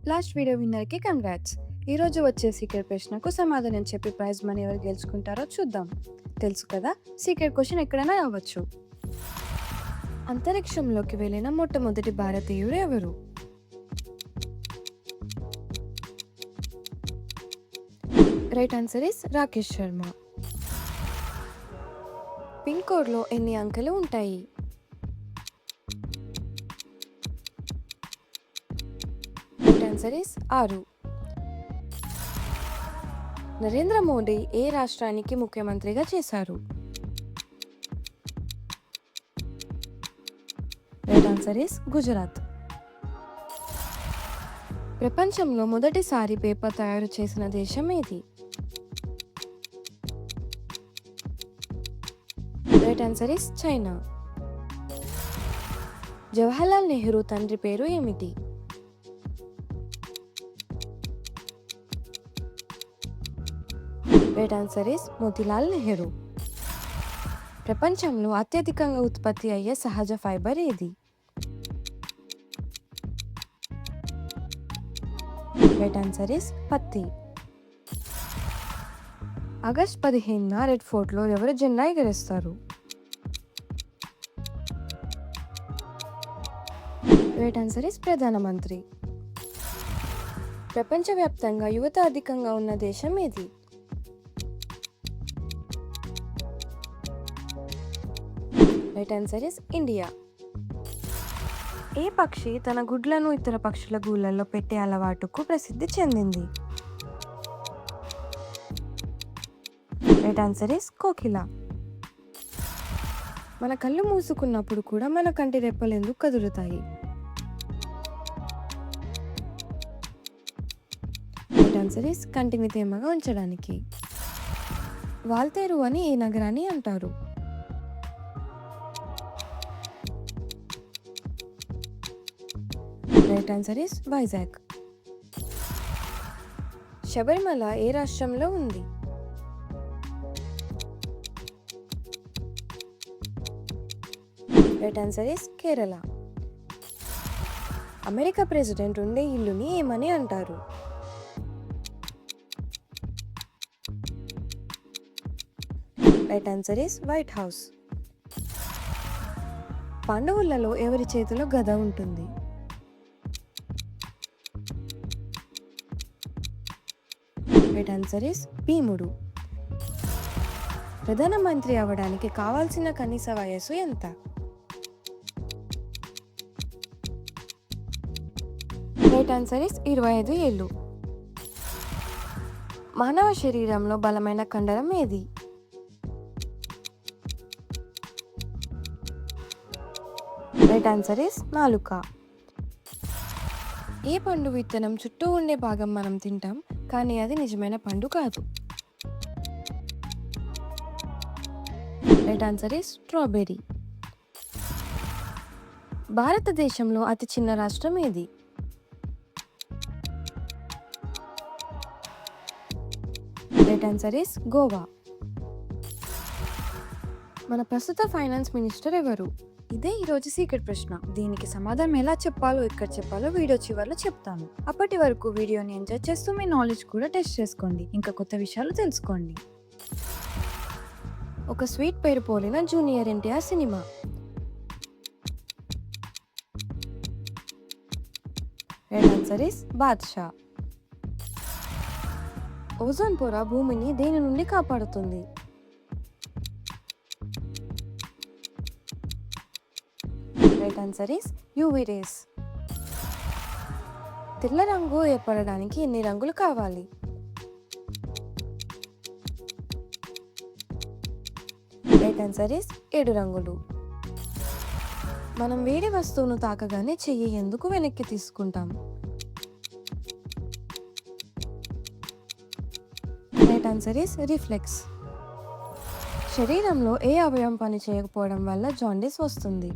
Last video విన్నర్కి congrats. ఈరోజు వచ్చే secret ప్రశ్నకు సమాధానం చెప్పి ప్రైజ్ మనీ ఎవరు గెలుచుకుంటారో చూద్దాం. తెలుసు కదా, సీక్రెట్ క్వశ్చన్ ఎక్కడైనా అవ్వచ్చు. అంతరిక్షంలోకి వెళ్ళిన మొట్టమొదటి భారతీయుడు ఎవరు? Right answer is Rakesh Sharma. Pin కోడ్లో ఎన్ని అంకెలు ఉంటాయి? Right answer is 6. Narendra Modi ఏ రాష్ట్రానికి ముఖ్యమంత్రిగా చేశారు? Right answer is Gujarat. ప్రపంచంలో మొదటిసారి పేపర్ తయారు చేసిన దేశం ఏది? Right answer is China. Jawaharlal Nehru తండ్రి పేరు ఏమిటి? Right answer is Motilal Nehru. ప్రపంచంలో అత్యధికంగా ఉత్పత్తి అయ్యే సహజ ఫైబర్ ఏది? రైట్ ఆన్సర్ ఇస్ పత్తి. ఆగస్ట్ 15న రెడ్ ఫోర్ట్లో ఎవరు జెండా ఎగరేస్తారు? రైట్ ఆన్సర్ ఇస్ ప్రధానమంత్రి. ప్రపంచవ్యాప్తంగా యువత అధికంగా ఉన్న దేశం ఏది? Right answer is India. ఏ పక్షి తన గుడ్లను ఇతర పక్షుల గూళ్ళల్లో పెట్టే అలవాటుకు ప్రసిద్ధి చెందింది? రైట్ ఆన్సర్ ఇస్ కోకిల. మన కళ్ళు మూసుకున్నప్పుడు కూడా మన కంటి రెప్పలు ఎందుకు కదులుతాయి? రైట్ ఆన్సర్ ఇస్ కంటిని తేమగా ఉంచడానికి. వాల్తేరు అని ఏ నగరాన్ని అంటారు? Right answer is Vizag. Sabarimala ఏ రాష్ట్రంలో ఉంది? Right answer is Kerala. America president ఉండే ఇల్లుని ఏమని అంటారు? Right answer is white house. పాండవులలో ఎవరి చేతిలో గద ఉంటుంది? రైట్ ఆన్సర్ ఇస్ భీముడు. ప్రధానమంత్రి అవ్వడానికి కావాల్సిన కనీస వయస్సు ఎంత? రైట్ ఆన్సర్ ఇస్ 25 ఏళ్ళు. మానవ శరీరంలో బలమైన కండరం ఏది? రైట్ ఆన్సర్ ఇస్ నాలుక. ఏ పండు విత్తనం చుట్టూ ఉండే భాగం మనం తింటాం, కానీ అది నిజమైన పండు కాదు? Right answer is strawberry. భారతదేశంలో అతి చిన్న రాష్ట్రం ఏది? Right answer is Goa. మన ప్రస్తుత ఫైనాన్స్ మినిస్టర్ ఎవరు? ఇదే ఈరోజు సీక్రెట్ ప్రశ్న. దీనికి సమాధానం ఎలా చెప్పాలో, ఎక్కడ చెప్పాలో వీడియో చివరిలో చెప్తాను. అప్పటి వరకు వీడియోని ఎంజాయ్ చేస్తూ మీ నాలెడ్జ్ కూడా టెస్ట్ చేసుకోండి, ఇంకా కొత్త విషయాలు తెలుసుకోండి. ఒక స్వీట్ పేరు పోలిన junior NTR cinema? Right answer is Baadshah. Ozone పొర భూమిని దేని నుండి కాపాడుతుంది? Right answer is UV rays. తెల్ల రంగు ఏర్పడడానికి ఎన్ని రంగులు కావాలి? రైట్ ఆన్సర్ ఇస్ 7 రంగులు. మనం వేడి వస్తువును తాకగానే చెయ్యి ఎందుకు వెనక్కి తీసుకుంటాం? Right answer is reflex. శరీరంలో ఏ అవయవం పని చేయకపోవడం వల్ల జాండీస్ వస్తుంది?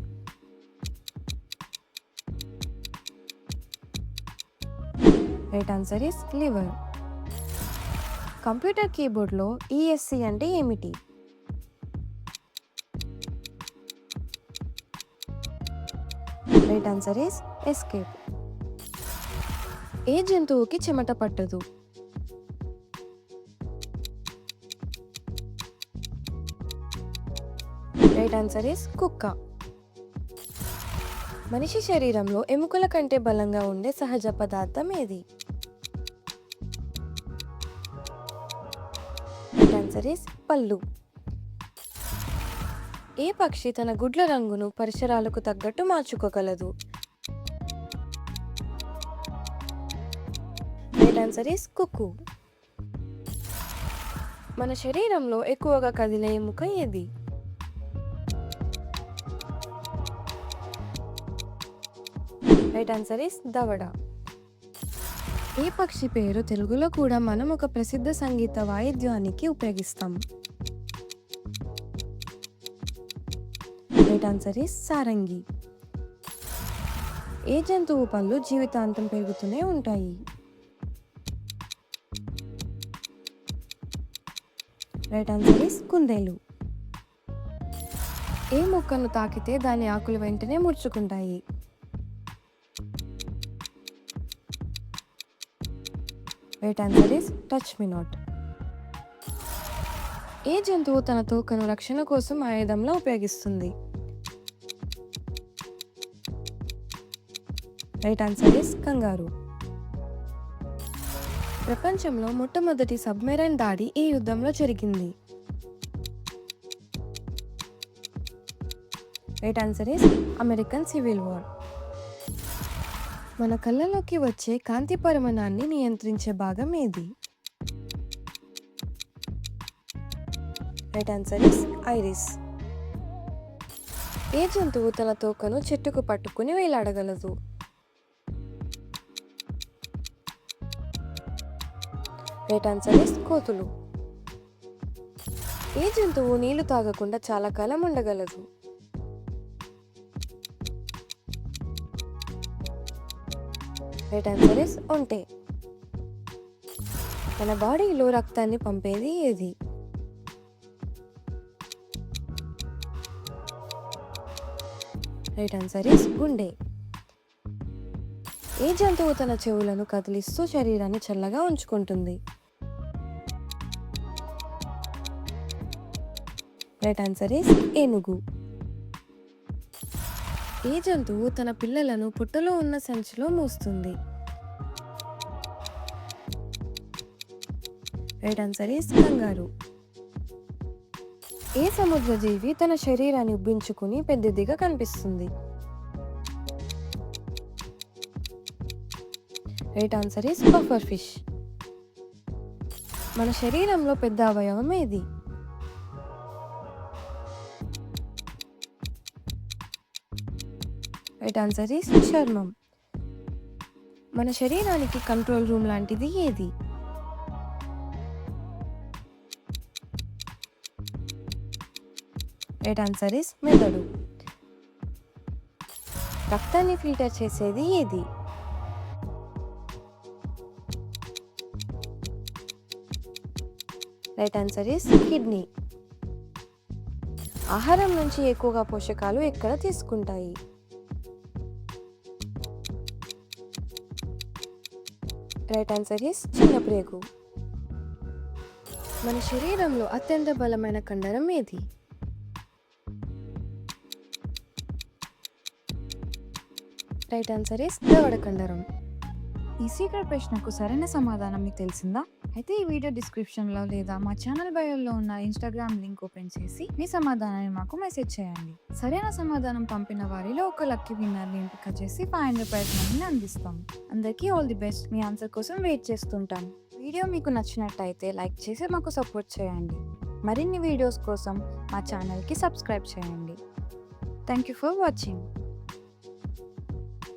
Right answer is liver. Computer కీబోర్డ్లో ఈఎస్సి అంటే ఏమిటి? Right answer is escape. ఏ జంతువుకి చెమట పట్టదు? రైట్ ఆన్సర్ ఇస్ కుక్క. మనిషి శరీరంలో ఎముకల కంటే బలంగా ఉండే సహజ పదార్థం ఏది? రైట్ ఆన్సర్ ఇస్ పళ్ళు. ఏ పక్షి తన గుడ్ల రంగును పరిసరాలకు తగ్గట్టు మార్చుకోగలదు? రైట్ ఆన్సర్ ఇస్ కుక్కు. మన శరీరంలో ఎక్కువగా కదిలే ఎముక ఏది? రైట్ ఆన్సర్ ఇస్ దవడ. ఏ పక్షి పేరు తెలుగులో కూడా మనం ఒక ప్రసిద్ధ సంగీత వాయిద్యానికి ఉపయోగిస్తాం? Right answer is sarangi. ఏ జంతువు పళ్ళు జీవితాంతం పెరుగుతూనే ఉంటాయి? రైట్ ఆన్సర్ ఇస్ కుందేలు. ఏ మొక్కను తాకితే దాని ఆకులు వెంటనే ముడుచుకుంటాయి? Right answer is touch me not. ఏ జంతువు తన తోకను రక్షణ కోసం ఆయుధంలో ఉపయోగిస్తుంది? రైట్ ఆన్సర్ ఇస్ కంగారు. ప్రపంచంలో మొట్టమొదటి సబ్మెరైన్ దాడి ఏ యుద్ధంలో జరిగింది? Right answer is American civil war. మన కళ్ళలోకి వచ్చే కాంతి పరిమాణాన్ని నియంత్రించే భాగం ఏది? Right answer is iris. ఏ జంతువు తన తోకను చెట్టుకు పట్టుకుని వేలాడగలదు? రైట్ ఆన్సర్ ఇస్ కోతులు. ఏ జంతువు నీళ్లు తాగకుండా చాలా కాలం ఉండగలదు? రైట్ ఆన్సర్ ఇస్ ఒంటె. మన బాడీలో రక్తాన్ని పంపేది ఏది? రైట్ ఆన్సర్ ఇస్ గుండె. ఏ జంతువు తన చెవులను కదిలిస్తూ శరీరాన్ని చల్లగా ఉంచుకుంటుంది? రైట్ ఆన్సర్ ఇస్ ఏనుగు. ఏ జంతువు తన పిల్లలను పుట్టలో ఉన్న సంచిలో మూస్తుంది? రైట్ ఆన్సర్ ఇస్ కంగారు. ఏ సముద్ర జీవి తన శరీరాన్ని ఉబ్బించుకుని పెద్దదిగా కనిపిస్తుంది? Right answer is puffer fish. మన శరీరంలో పెద్ద అవయవం ఏది? రైట్ ఆన్సర్ ఇస్ చర్మం. మన శరీరానికి కంట్రోల్ రూమ్ లాంటిది ఏది? రైట్ ఆన్సర్ ఇస్ మెదడు. రక్తాన్ని ఫిల్టర్ చేసేది ఏది? Right answer is kidney. ఆహారం నుంచి ఎక్కువగా పోషకాలు ఎక్కడ తీసుకుంటాయి? రైట్ ఆన్సర్ ఇస్ చిన్న ప్రేగు. మన శరీరంలో అత్యంత బలమైన కండరం ఏది? రైట్ ఆన్సర్ ఇస్ దవడ కండరం. ఈ సీక్రెట్ ప్రశ్నకు సరైన సమాధానం మీకు తెలిసిందా? అయితే ఈ వీడియో డిస్క్రిప్షన్లో లేదా మా ఛానల్ బయోలో ఉన్న ఇన్స్టాగ్రామ్ లింక్ ఓపెన్ చేసి మీ సమాధానాన్ని మాకు మెసేజ్ చేయండి. సరైన సమాధానం పంపిన వారిలో ఒక లక్కీ విన్నర్ని ఎంపిక చేసి 500 ప్రైజ్ మనీని అందిస్తాం. అందరికీ all the best. Me answer కోసం వెయిట్ చేస్తుంటాం. వీడియో మీకు నచ్చినట్టయితే లైక్ చేసి మాకు సపోర్ట్ చేయండి. మరిన్ని వీడియోస్ కోసం మా ఛానల్కి సబ్స్క్రైబ్ చేయండి. Thank you for watching.